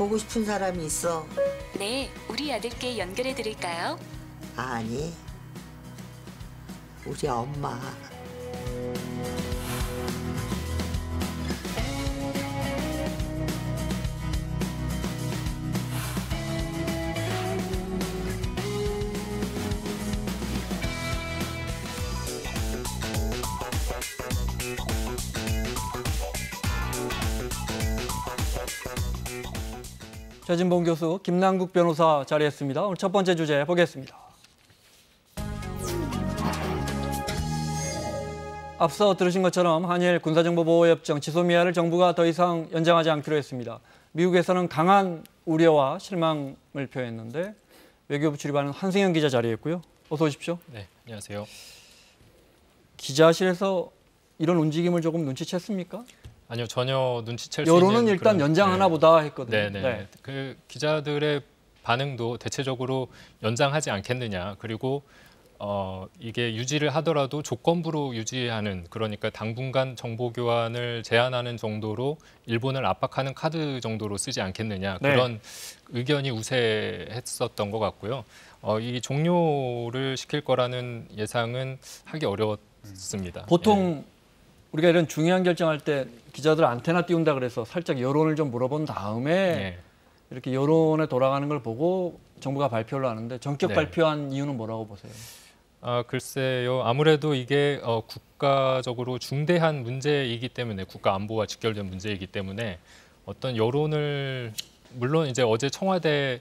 보고 싶은 사람이 있어. 네, 우리 아들께 연결해 드릴까요? 아니, 우리 엄마. 최진봉 교수, 김남국 변호사 자리했습니다. 오늘 첫 번째 주제 보겠습니다. 앞서 들으신 것처럼 한일 군사정보보호협정 지소미아를 정부가 더 이상 연장하지 않기로 했습니다. 미국에서는 강한 우려와 실망을 표했는데 외교부 출입하는 한승현 기자 자리했고요. 어서 오십시오. 네, 안녕하세요. 기자실에서 이런 움직임을 조금 눈치챘습니까? 아니요, 전혀 눈치챌 수 있는 여론은 일단 그런, 연장하나 보다 했거든요. 네. 그 기자들의 반응도 대체적으로 연장하지 않겠느냐. 그리고 이게 유지를 하더라도 조건부로 유지하는, 그러니까 당분간 정보 교환을 제한하는 정도로 일본을 압박하는 카드 정도로 쓰지 않겠느냐. 네. 그런 의견이 우세했었던 것 같고요. 이 종료를 시킬 거라는 예상은 하기 어려웠습니다. 보통 우리가 이런 중요한 결정할 때 기자들 안테나 띄운다 그래서 살짝 여론을 좀 물어본 다음에 이렇게 여론에 돌아가는 걸 보고 정부가 발표를 하는데 전격 발표한 이유는 뭐라고 보세요? 글쎄요. 아무래도 이게 국가적으로 중대한 문제이기 때문에, 국가 안보와 직결된 문제이기 때문에 어떤 여론을, 물론 이제 어제 청와대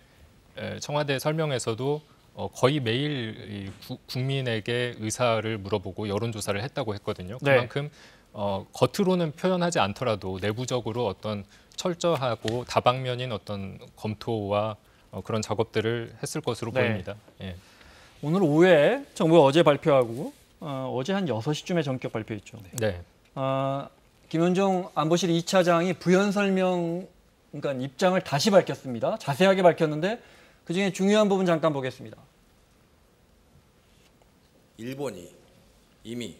설명에서도 거의 매일 국민에게 의사를 물어보고 여론조사를 했다고 했거든요. 그만큼 겉으로는 표현하지 않더라도 내부적으로 어떤 철저하고 다방면인 어떤 검토와 그런 작업들을 했을 것으로 보입니다. 예. 오늘 오후에 정부가 어제 발표하고 어제 한 6시쯤에 전격 발표했죠. 네. 김현종 안보실 2차장이 부연 설명, 그러니까 입장을 다시 밝혔습니다. 자세하게 밝혔는데 그중에 중요한 부분 잠깐 보겠습니다. 일본이 이미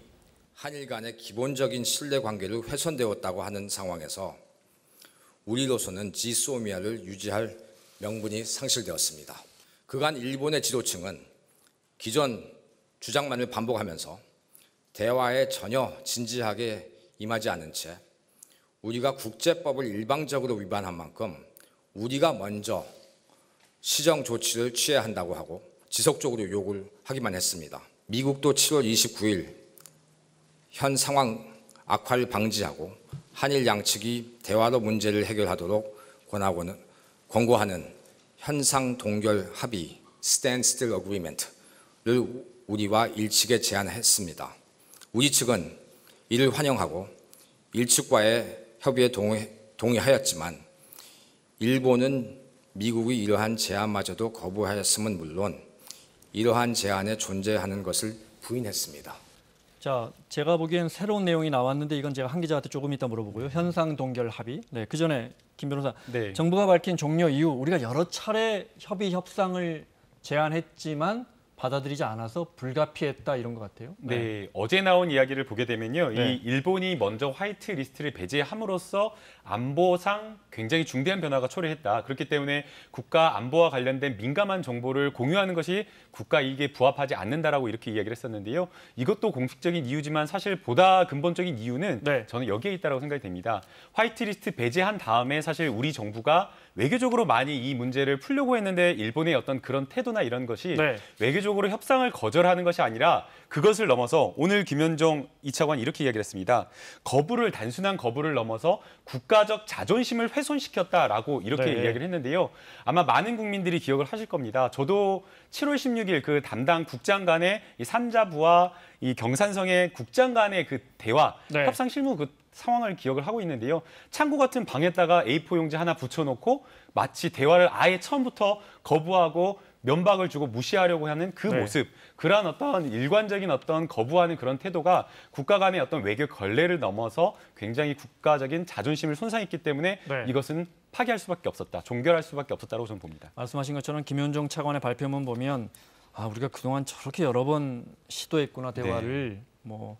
한일 간의 기본적인 신뢰 관계를 훼손되었다고 하는 상황에서 우리로서는 지소미아를 유지할 명분이 상실되었습니다. 그간 일본의 지도층은 기존 주장만을 반복하면서 대화에 전혀 진지하게 임하지 않은 채 우리가 국제법을 일방적으로 위반한 만큼 우리가 먼저 시정 조치를 취해야 한다고 하고 지속적으로 요구를 하기만 했습니다. 미국도 7월 29일 현 상황 악화를 방지하고 한일 양측이 대화로 문제를 해결하도록 권고하는 현상 동결 합의 (Standstill Agreement)를 우리와 일측에 제안했습니다. 우리 측은 이를 환영하고 일측과의 협의에 동의하였지만 일본은 미국이 이러한 제안마저도 거부하였음은 물론 이러한 제안에 존재하는 것을 부인했습니다. 자, 제가 보기엔 새로운 내용이 나왔는데 이건 제가 한 기자한테 조금 이따 물어보고요. 현상 동결 합의. 네, 그 전에 김 변호사, 정부가 밝힌 종료 이후 우리가 여러 차례 협의 협상을 제안했지만 받아들이지 않아서 불가피했다 이런 것 같아요. 네, 어제 나온 이야기를 보게 되면요. 이 일본이 먼저 화이트 리스트를 배제함으로써 안보상 굉장히 중대한 변화가 초래했다. 그렇기 때문에 국가 안보와 관련된 민감한 정보를 공유하는 것이 국가 이익에 부합하지 않는다라고 이렇게 이야기를 했었는데요. 이것도 공식적인 이유지만 사실 보다 근본적인 이유는 저는 여기에 있다고 생각이 됩니다. 화이트 리스트 배제한 다음에 사실 우리 정부가 외교적으로 많이 이 문제를 풀려고 했는데 일본의 어떤 그런 태도나 이런 것이 외교적으로 협상을 거절하는 것이 아니라 그것을 넘어서 오늘 김현종 2차관 이렇게 이야기를 했습니다. 단순한 거부를 넘어서 국가적 자존심을 훼손시켰다라고 이렇게 이야기를 했는데요. 아마 많은 국민들이 기억을 하실 겁니다. 저도 7월 16일 그 담당 국장 간의 이 산자부와 이 경산성의 국장 간의 그 대화, 협상 실무 그 상황을 기억을 하고 있는데요. 창고 같은 방에다가 A4 용지 하나 붙여놓고 마치 대화를 아예 처음부터 거부하고 면박을 주고 무시하려고 하는 그 모습, 그러한 어떤 일관적인 어떤 거부하는 그런 태도가 국가 간의 어떤 외교 결례를 넘어서 굉장히 국가적인 자존심을 손상했기 때문에 이것은 파기할 수밖에 없었다, 종결할 수밖에 없었다고 저는 봅니다. 말씀하신 것처럼 김현종 차관의 발표문 보면 우리가 그동안 저렇게 여러 번 시도했구나 대화를. 뭐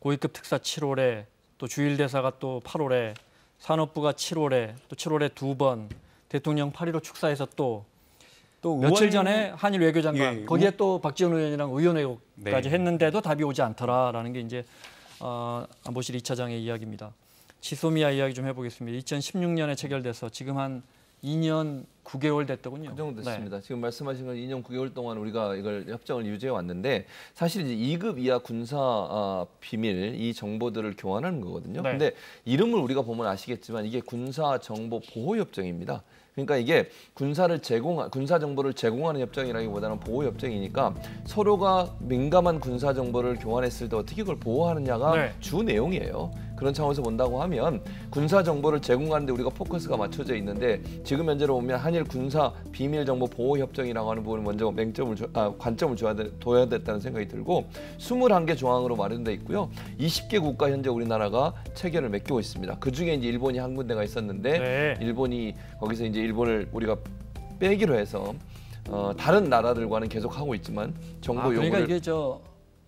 고위급 특사 7월에 또 주일 대사가 또 8월에 산업부가 7월에 또 7월에 2번 대통령 8.15 축사에서 또 또 며칠 전에 한일 외교장관 예, 거기에 또 박지원 의원이랑 의원회고까지 네. 했는데도 답이 오지 않더라라는 게 이제 안보실 2차장의 이야기입니다. 지소미아 이야기 좀 해보겠습니다. 2016년에 체결돼서 지금 한 2년 9개월 됐더군요. 그 정도 네. 됐습니다. 지금 말씀하신 건 2년 9개월 동안 우리가 이걸 협정을 유지해 왔는데 사실 이제 2급 이하 군사 비밀 이 정보들을 교환하는 거거든요. 네. 근데 이름을 우리가 보면 아시겠지만 이게 군사 정보 보호 협정입니다. 그러니까 이게 군사 정보를 제공하는 협정이라기보다는 보호 협정이니까 서로가 민감한 군사 정보를 교환했을 때 어떻게 그걸 보호하느냐가 네. 주 내용이에요. 그런 차원에서 본다고 하면 군사 정보를 제공하는데 우리가 포커스가 맞춰져 있는데 지금 현재로 보면 한일 군사 비밀 정보 보호 협정이라고 하는 부분을 먼저 관점을 둬야 됐다는 생각이 들고 21개 조항으로 마련돼 있고요. 20개 국가 현재 우리나라가 체결을 맺고 있습니다. 그 중에 이제 일본이 한 군데가 있었는데 네. 일본이 거기서 이제 일본을 우리가 빼기로 해서 다른 나라들과는 계속 하고 있지만 정보 그러니까 요구를 이게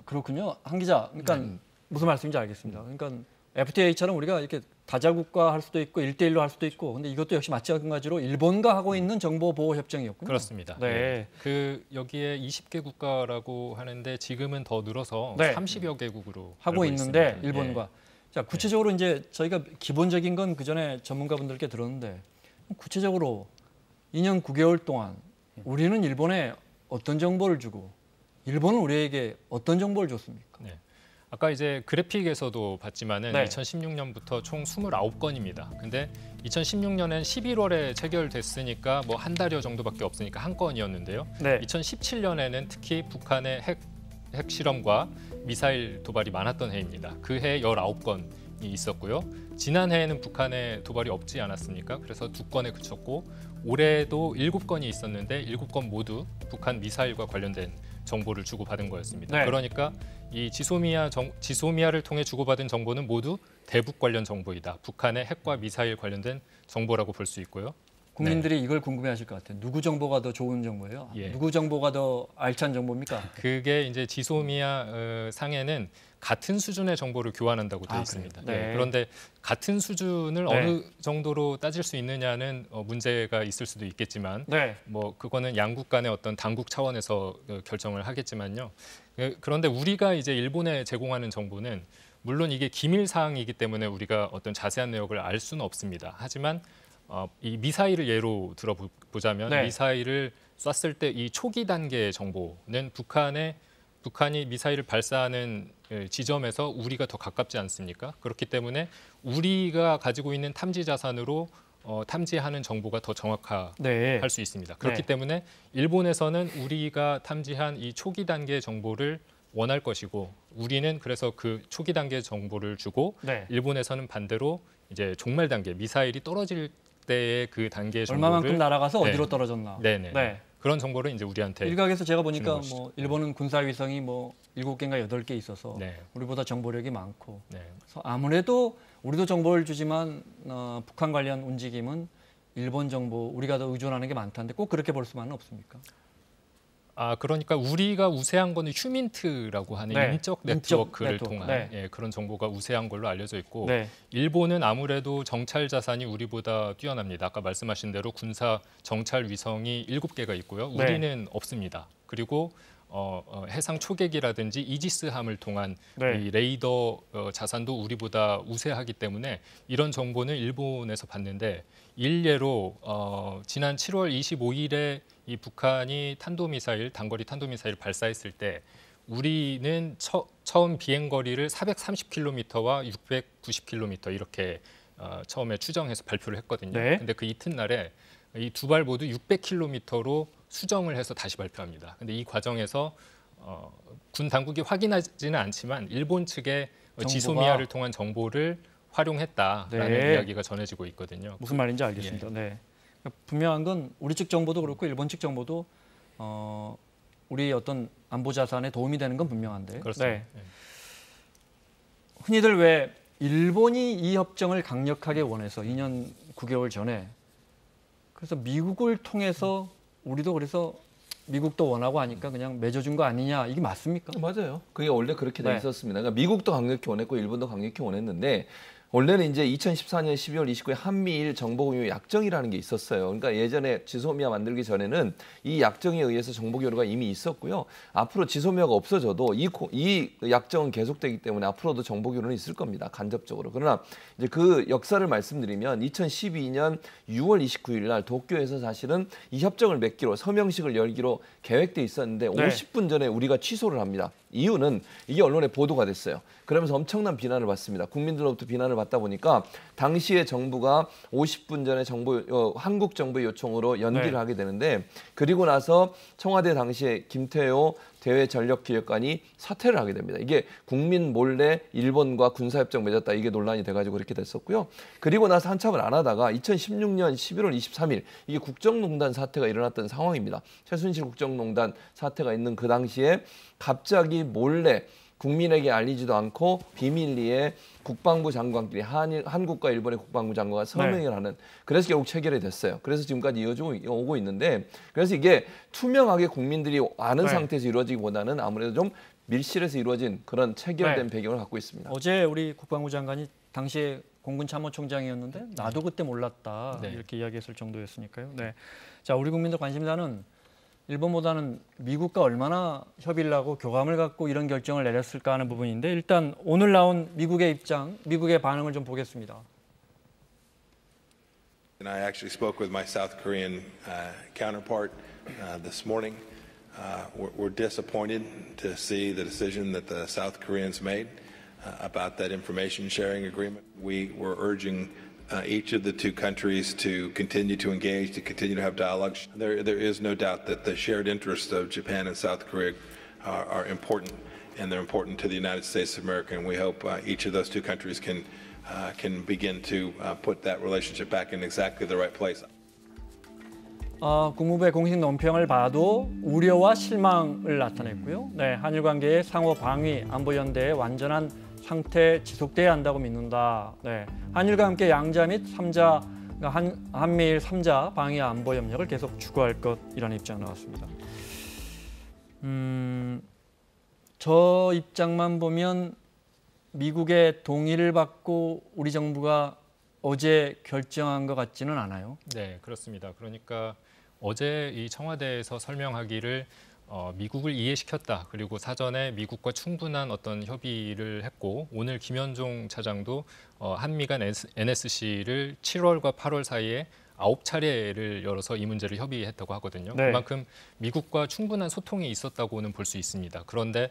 그렇군요. 한 기자. 그러니까 무슨 말씀인지 알겠습니다. 그러니까 FTA처럼 우리가 이렇게 다자국과 할 수도 있고 1대1로 할 수도 있고 근데 이것도 역시 마찬가지로 일본과 하고 있는 정보 보호 협정이었군요. 그렇습니다. 네. 그 여기에 20개 국가라고 하는데 지금은 더 늘어서 네. 30여 개국으로 하고 알고 있는데 있습니다. 일본과 자 구체적으로 이제 저희가 기본적인 건 그 전에 전문가분들께 들었는데 구체적으로 2년 9개월 동안 우리는 일본에 어떤 정보를 주고 일본은 우리에게 어떤 정보를 줬습니까? 네. 아까 이제 그래픽에서도 봤지만은 네. 2016년부터 총 29건입니다. 근데 2016년엔 11월에 체결됐으니까 뭐 한 달여 정도밖에 없으니까 한 건이었는데요. 네. 2017년에는 특히 북한의 핵 실험과 미사일 도발이 많았던 해입니다. 그 해 19건이 있었고요. 지난해에는 북한의 도발이 없지 않았습니까? 그래서 2건에 그쳤고 올해도 7건이 있었는데 7건 모두 북한 미사일과 관련된 정보를 주고받은 거였습니다. 네. 그러니까 이 지소미아를 통해 주고받은 정보는 모두 대북 관련 정보이다. 북한의 핵과 미사일 관련된 정보라고 볼 수 있고요. 국민들이 이걸 궁금해하실 것 같아요. 누구 정보가 더 좋은 정보예요? 예. 누구 정보가 더 알찬 정보입니까? 그게 이제 지소미아 상에는 같은 수준의 정보를 교환한다고 되어 아, 있습니다. 그래요? 네. 예, 그런데 같은 수준을 네. 어느 정도로 따질 수 있느냐는 문제가 있을 수도 있겠지만 네. 뭐 그거는 양국 간의 어떤 당국 차원에서 결정을 하겠지만요. 그런데 우리가 이제 일본에 제공하는 정보는 물론 이게 기밀 사항이기 때문에 우리가 어떤 자세한 내용을 알 수는 없습니다. 하지만 이 미사일을 예로 들어보자면 네. 미사일을 쐈을 때 이 초기 단계의 정보는 북한이 미사일을 발사하는 지점에서 우리가 더 가깝지 않습니까? 그렇기 때문에 우리가 가지고 있는 탐지 자산으로 탐지하는 정보가 더 정확할 네. 수 있습니다. 그렇기 네. 때문에 일본에서는 우리가 탐지한 이 초기 단계의 정보를 원할 것이고 우리는 그래서 그 초기 단계의 정보를 주고 네. 일본에서는 반대로 이제 종말 단계 미사일이 떨어질 때의 그 단계의 정보를 얼마만큼 날아가서 네. 어디로 떨어졌나? 네네. 네. 그런 정보를 이제 우리한테 일각에서 제가 보니까 주는 것이죠. 뭐 일본은 군사 위성이 뭐 7개인가 8개 있어서 네. 우리보다 정보력이 많고 네. 그래서 아무래도 우리도 정보를 주지만 북한 관련 움직임은 일본 정보 우리가 더 의존하는 게 많다는데 꼭 그렇게 볼 수만은 없습니까? 그러니까 우리가 우세한 거는 휴민트라고 하는 네. 인적 인적 네트워크를 네트워크. 통한 네. 예, 그런 정보가 우세한 걸로 알려져 있고 네. 일본은 아무래도 정찰 자산이 우리보다 뛰어납니다. 아까 말씀하신 대로 군사 정찰 위성이 7개가 있고요. 네. 우리는 없습니다. 그리고 해상 초계기라든지 이지스함을 통한 네. 이 레이더 자산도 우리보다 우세하기 때문에 이런 정보는 일본에서 받는데 일례로 지난 7월 25일에 이 북한이 단거리 탄도미사일을 발사했을 때 우리는 처음 비행 거리를 430km와 690km 이렇게 처음에 추정해서 발표를 했거든요. 네. 근데 그 이튿날에 이 두 발 모두 600km로 수정을 해서 다시 발표합니다. 근데 이 과정에서 군 당국이 확인하지는 않지만 일본 측의 지소미아를 통한 정보를 활용했다라는 네. 이야기가 전해지고 있거든요. 무슨 말인지 알겠습니다. 네. 분명한 건 우리 측 정보도 그렇고 일본 측 정보도 우리 어떤 안보 자산에 도움이 되는 건 분명한데. 그렇습니다. 네. 흔히들 왜 일본이 이 협정을 강력하게 원해서 2년 9개월 전에 그래서 미국을 통해서 우리도 그래서 미국도 원하고 하니까 그냥 맺어준 거 아니냐 이게 맞습니까? 맞아요. 그게 원래 그렇게 돼 네. 있었습니다. 그러니까 미국도 강력히 원했고 일본도 강력히 원했는데 원래는 이제 2014년 12월 29일 한미일 정보공유 약정이라는 게 있었어요. 그러니까 예전에 지소미아 만들기 전에는 이 약정에 의해서 정보 교류가 이미 있었고요. 앞으로 지소미아가 없어져도 이 약정은 계속되기 때문에 앞으로도 정보 교류는 있을 겁니다. 간접적으로. 그러나 이제 그 역사를 말씀드리면 2012년 6월 29일 날 도쿄에서 사실은 이 협정을 맺기로 서명식을 열기로 계획돼 있었는데 50분 전에 우리가 취소를 합니다. 이유는 이게 언론에 보도가 됐어요. 그러면서 엄청난 비난을 받습니다. 국민들로부터 비난을 받다 보니까 당시에 정부가 50분 전에 한국 정부의 요청으로 연기를 하게 되는데 그리고 나서 청와대 당시에 김태호 대외전력기획관이 사퇴를 하게 됩니다. 이게 국민 몰래 일본과 군사협정 맺었다 이게 논란이 돼가지고 그렇게 됐었고요. 그리고 나서 한참을 안 하다가 2016년 11월 23일 이게 국정농단 사태가 일어났던 상황입니다. 최순실 국정농단 사태가 있는 그 당시에 갑자기 몰래 국민에게 알리지도 않고 비밀리에 국방부 장관끼리 한국과 일본의 국방부 장관과 서명을 하는 그래서 결국 체결이 됐어요. 그래서 지금까지 이어오고 있는데 그래서 이게 투명하게 국민들이 아는 상태에서 이루어지기보다는 아무래도 좀 밀실에서 이루어진 그런 체결된 배경을 갖고 있습니다. 어제 우리 국방부 장관이 당시에 공군 참모총장이었는데 나도 그때 몰랐다 이렇게 이야기했을 정도였으니까요. 네. 자, 우리 국민들 관심사는 일본보다는 미국과 얼마나 협의를 하고 교감을 갖고 이런 결정을 내렸을까 하는 부분인데 일단 오늘 나온 미국의 입장, 미국의 반응을 좀 보겠습니다. And I actually spoke with my South Korean counterpart this morning. We're disappointed to see the decision that the South Koreans made about that information sharing agreement. We were urging each of the two countries to continue to engage, to continue to have dialogue. There is no doubt that the shared interests of Japan and South Korea are important, and they're important to the United States of America. And we hope each of those two countries can begin to put that relationship back in exactly the right place. 국무부의 공식 논평을 봐도 우려와 실망을 나타냈고요. 네, 한일 관계의 상호 방위, 안보 연대의 완전한 상태 지속돼야 한다고 믿는다. 네, 한일과 함께 양자 및 3자, 한미일 3자 방위 안보 협력을 계속 추구할 것이라는 입장 나왔습니다. 저 입장만 보면 미국의 동의를 받고 우리 정부가 어제 결정한 것 같지는 않아요. 네, 그렇습니다. 그러니까 어제 이 청와대에서 설명하기를 미국을 이해시켰다. 그리고 사전에 미국과 충분한 어떤 협의를 했고 오늘 김현종 차장도 한미 간 NSC를 7월과 8월 사이에 9차례를 열어서 이 문제를 협의했다고 하거든요. 네. 그만큼 미국과 충분한 소통이 있었다고는 볼 수 있습니다. 그런데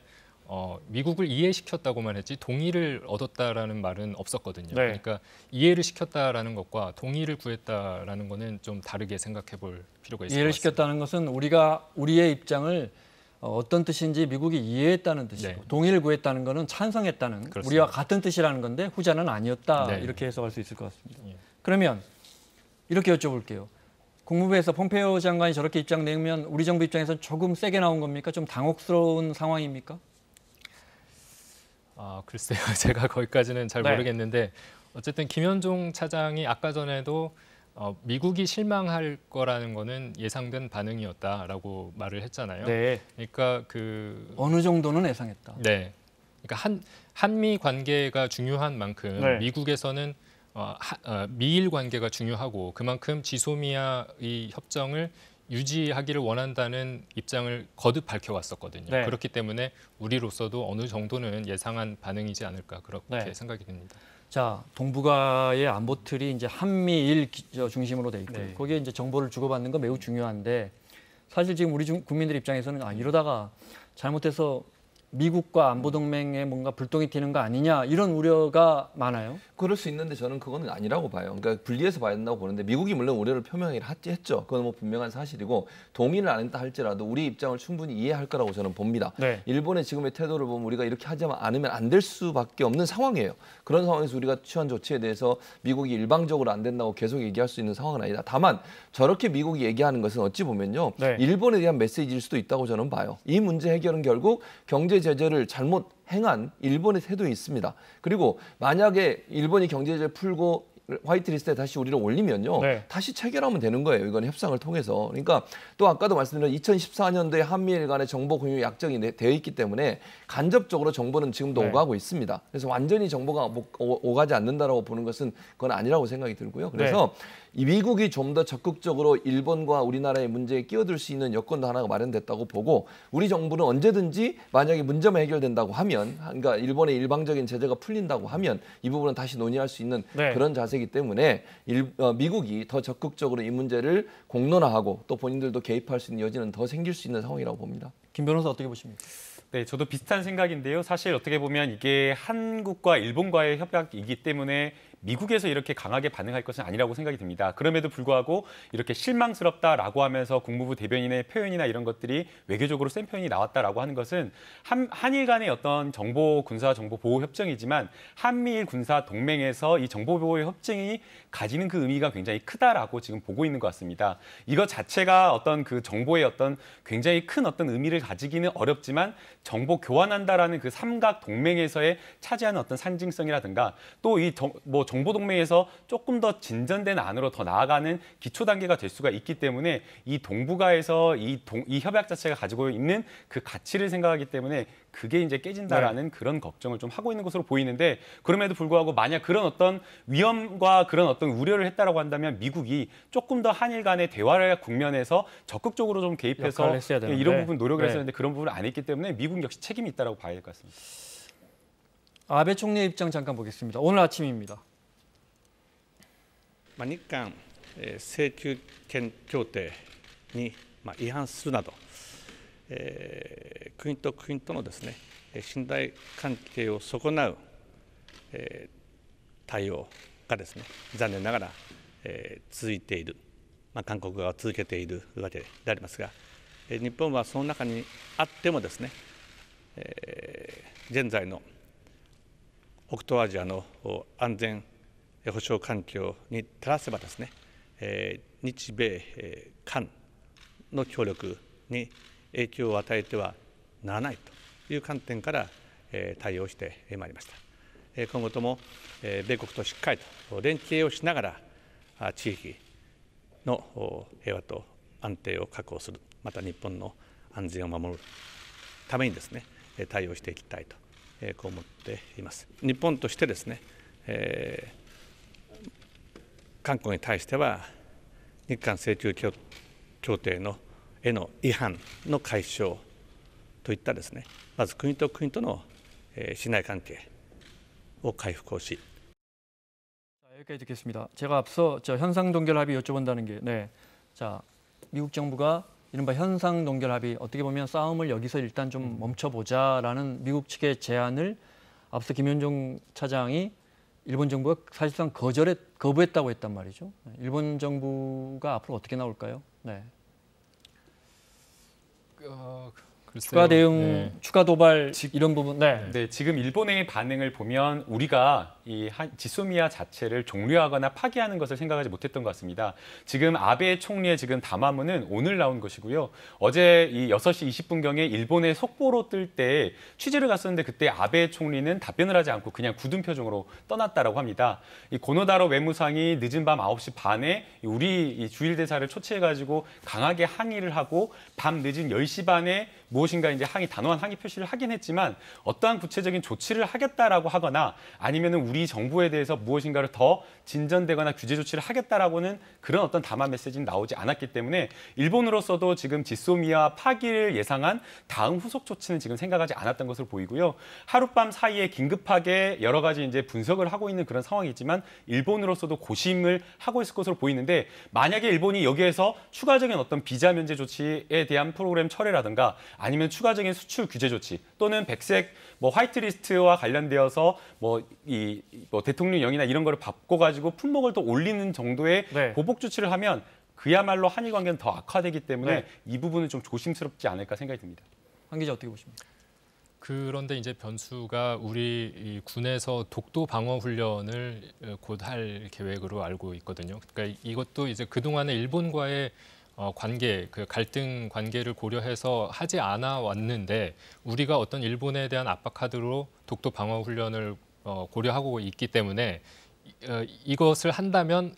미국을 이해시켰다고만 했지 동의를 얻었다라는 말은 없었거든요. 네. 그러니까 이해를 시켰다라는 것과 동의를 구했다라는 것은 좀 다르게 생각해 볼 필요가 있을 것 같습니다. 이해를 시켰다는 것은 우리가 우리의 입장을 어떤 뜻인지 미국이 이해했다는 뜻이고 네. 동의를 구했다는 것은 찬성했다는 그렇습니다. 우리와 같은 뜻이라는 건데 후자는 아니었다. 네. 이렇게 해석할 수 있을 것 같습니다. 예. 그러면 이렇게 여쭤볼게요. 국무부에서 폼페이오 장관이 저렇게 입장 내면 우리 정부 입장에서는 조금 세게 나온 겁니까? 좀 당혹스러운 상황입니까? 글쎄요. 제가 거기까지는 잘 네. 모르겠는데 어쨌든 김현종 차장이 아까 전에도 미국이 실망할 거라는 거는 예상된 반응이었다라고 말을 했잖아요. 네. 그러니까 어느 정도는 예상했다. 네. 그러니까 한미 관계가 중요한 만큼 네. 미국에서는 미일 관계가 중요하고 그만큼 지소미아 이 협정을 유지하기를 원한다는 입장을 거듭 밝혀왔었거든요. 네. 그렇기 때문에 우리로서도 어느 정도는 예상한 반응이지 않을까 그렇게 네. 생각이 듭니다. 자, 동북아의 안보 틀이 이제 한미일 중심으로 돼 있고 네. 거기에 이제 정보를 주고받는 거 매우 중요한데 사실 지금 우리 국민들 입장에서는 이러다가 잘못해서 미국과 안보 동맹에 뭔가 불똥이 튀는 거 아니냐 이런 우려가 많아요. 그럴 수 있는데 저는 그건 아니라고 봐요. 그러니까 분리해서 봐야 된다고 보는데 미국이 물론 우려를 표명했죠. 그건 뭐 분명한 사실이고 동의를 안 했다 할지라도 우리 입장을 충분히 이해할 거라고 저는 봅니다. 네. 일본의 지금의 태도를 보면 우리가 이렇게 하지 않으면 안 될 수밖에 없는 상황이에요. 그런 상황에서 우리가 취한 조치에 대해서 미국이 일방적으로 안 된다고 계속 얘기할 수 있는 상황은 아니다. 다만 저렇게 미국이 얘기하는 것은 어찌 보면요. 네. 일본에 대한 메시지일 수도 있다고 저는 봐요. 이 문제 해결은 결국 경제 제재를 잘못 행한 일본의 태도에 있습니다. 그리고 만약에 일본이 경제 제재를 풀고 화이트리스트에 다시 우리를 올리면요. 네. 다시 체결하면 되는 거예요. 이건 협상을 통해서. 그러니까 또 아까도 말씀드린 2014년도에 한미일 간의 정보 공유 약정이 되어 있기 때문에 간접적으로 정보는 지금도 네. 오가고 있습니다. 그래서 완전히 정보가 오가지 않는다라고 보는 것은 그건 아니라고 생각이 들고요. 그래서 이 미국이 좀 더 적극적으로 일본과 우리나라의 문제에 끼어들 수 있는 여건도 하나가 마련됐다고 보고 우리 정부는 언제든지 만약에 문제만 해결된다고 하면 그러니까 일본의 일방적인 제재가 풀린다고 하면 이 부분은 다시 논의할 수 있는 네. 그런 자세이기 때문에 미국이 더 적극적으로 이 문제를 공론화하고 또 본인들도 개입할 수 있는 여지는 더 생길 수 있는 상황이라고 봅니다. 김 변호사 어떻게 보십니까? 네, 저도 비슷한 생각인데요. 사실 어떻게 보면 이게 한국과 일본과의 협약이기 때문에 미국에서 이렇게 강하게 반응할 것은 아니라고 생각이 듭니다. 그럼에도 불구하고 이렇게 실망스럽다라고 하면서 국무부 대변인의 표현이나 이런 것들이 외교적으로 센 표현이 나왔다라고 하는 것은 한일 간의 어떤 정보 군사 정보 보호 협정이지만 한미일 군사 동맹에서 이 정보 보호 협정이 가지는 그 의미가 굉장히 크다라고 지금 보고 있는 것 같습니다. 이것 자체가 어떤 그 정보의 어떤 굉장히 큰 어떤 의미를 가지기는 어렵지만 정보 교환한다라는 그 삼각 동맹에서의 차지하는 어떤 상징성이라든가 또 이 정보 동맹에서 조금 더 진전된 안으로 더 나아가는 기초 단계가 될 수가 있기 때문에 이 동북아에서 이 협약 자체가 가지고 있는 그 가치를 생각하기 때문에 그게 이제 깨진다라는 그런 걱정을 좀 하고 있는 것으로 보이는데 그럼에도 불구하고 만약 그런 어떤 위험과 그런 어떤 우려를 했다라고 한다면 미국이 조금 더 한일 간의 대화를 국면에서 적극적으로 좀 개입해서 이런 부분 노력을 했었는데 그런 부분을 안 했기 때문에 미국 역시 책임이 있다라고 봐야 될 것 같습니다. 아베 총리의 입장 잠깐 보겠습니다. 오늘 아침입니다. 日韓請求権協定に違反するなど、国と国とのですね信頼関係を損なう対応がですね残念ながら続いている、韓国側は続けているわけでありますが、日本はその中にあってもですね現在の北東アジアの安全保障環境に照らせばですね、日米韓の協力に影響を与えてはならないという観点から対応してまいりました。今後とも米国としっかりと連携をしながら地域の平和と安定を確保する、また日本の安全を守るためにですね対応していきたいとこう思っています。日本としてですね、韓国に対しては日韓請求協定への違反の解消といったですね、まず国と国との信頼関係を回復をし。 여기까지 듣겠습니다. 제가 앞서 현상 동결 합의 여쭤본다는 게, 자 미국 정부가 이른바 현상 동결 합의 어떻게 보면 싸움을 여기서 일단 좀 멈춰보자라는 미국 측의 제안을 앞서 김현종 차장이 일본 정부가 사실상 거부했다고 했단 말이죠. 일본 정부가 앞으로 어떻게 나올까요? 네. 추가 대응, 추가 도발 이런 부분. 네, 지금 일본의 반응을 보면 우리가 이 지소미아 자체를 종료하거나 파기하는 것을 생각하지 못했던 것 같습니다. 지금 아베 총리의 지금 담화문은 오늘 나온 것이고요. 어제 이 6시 20분경에 일본의 속보로 뜰 때 취재를 갔었는데 그때 아베 총리는 답변을 하지 않고 그냥 굳은 표정으로 떠났다라고 합니다. 이 고노다로 외무상이 늦은 밤 9시 반에 우리 이 주일 대사를 초치해가지고 강하게 항의를 하고 밤 늦은 10시 반에 무엇인가 이제 단호한 항의 표시를 하긴 했지만 어떠한 구체적인 조치를 하겠다라고 하거나 아니면은 우리 정부에 대해서 무엇인가를 더 진전되거나 규제 조치를 하겠다라고는 그런 어떤 담화 메시지는 나오지 않았기 때문에 일본으로서도 지금 지소미아 파기를 예상한 다음 후속 조치는 지금 생각하지 않았던 것으로 보이고요. 하룻밤 사이에 긴급하게 여러 가지 이제 분석을 하고 있는 그런 상황이지만 일본으로서도 고심을 하고 있을 것으로 보이는데 만약에 일본이 여기에서 추가적인 어떤 비자 면제 조치에 대한 프로그램 철회라든가 아니면 추가적인 수출 규제 조치 또는 백색 화이트리스트와 관련되어서 대통령령이나 이런 거를 바꿔가지고 품목을 더 올리는 정도의 보복 조치를 하면 그야말로 한일 관계는 더 악화되기 때문에 이 부분은 좀 조심스럽지 않을까 생각이 듭니다. 한 기자 어떻게 보십니까? 그런데 이제 변수가 우리 군에서 독도 방어 훈련을 곧 할 계획으로 알고 있거든요. 그러니까 이것도 이제 그동안의 일본과의 관계, 그 갈등 관계를 고려해서 하지 않아 왔는데 우리가 어떤 일본에 대한 압박 카드로 독도 방어 훈련을 고려하고 있기 때문에 이것을 한다면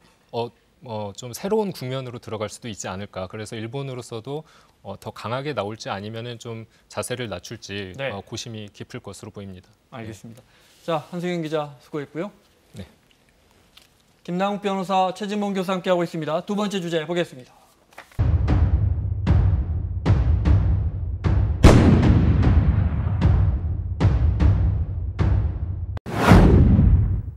좀 새로운 국면으로 들어갈 수도 있지 않을까. 그래서 일본으로서도 더 강하게 나올지 아니면은 좀 자세를 낮출지 네. 고심이 깊을 것으로 보입니다. 알겠습니다. 자, 한승현 기자 수고했고요. 네. 김남욱 변호사, 최진봉 교수와 함께하고 있습니다. 두 번째 주제 보겠습니다.